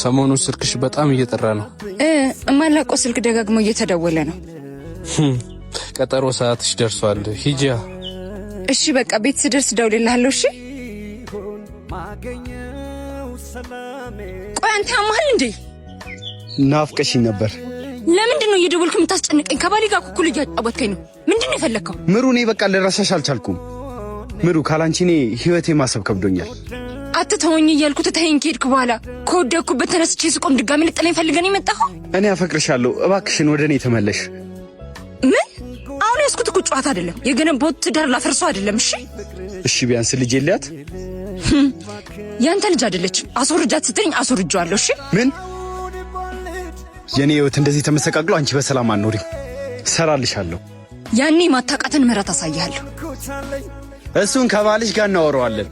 ሰሞኑን ስልክሽ በጣም እየጠራ ነው። እማላውቀው ስልክ ደጋግሞ እየተደወለ ነው። ቀጠሮ ሰዓትሽ ደርሷል። ሂጂያ። እሺ በቃ ቤት ስደርስ እደውልልሃለሁ። እሺ ቆይ አንተ ያማል እንዴ? ናፍቀሽኝ ነበር። ለምንድን ነው እየደወልክ የምታስጨንቀኝ? ከባሌ ጋር ኩኩል እያጫወትከኝ ነው። ምንድን ነው የፈለከው? ምሩ እኔ በቃ ልረሳሽ አልቻልኩም። ምሩ ካላንቺ እኔ ህይወቴ ማሰብ ከብዶኛል። አትተወኝ እያልኩ ትተኸኝ ከሄድክ በኋላ ከወደኩበት ተነስቼ ስቆም ድጋሚ ልጥለኝ ፈልገን የመጣኸው? እኔ አፈቅርሻለሁ። እባክሽን ወደ እኔ ተመለሽ። ምን? አሁን ያስኩት እኮ ጨዋታ አይደለም። የገነባሁት ትዳር ላፈርሰው አይደለም። እሺ እሺ ቢያንስ ልጅ የላት። ያንተ ልጅ አይደለችም። አስወርጃት ስትለኝ አስወርጃለሁ። እሺ ምን? የኔ ህይወት እንደዚህ ተመሰቃቅሎ አንቺ በሰላም አኖሪ። ሰራልሻለሁ። ያኔ ማታቃተን ምሕረት አሳያለሁ። እሱን ከባልሽ ጋር እናወራዋለን።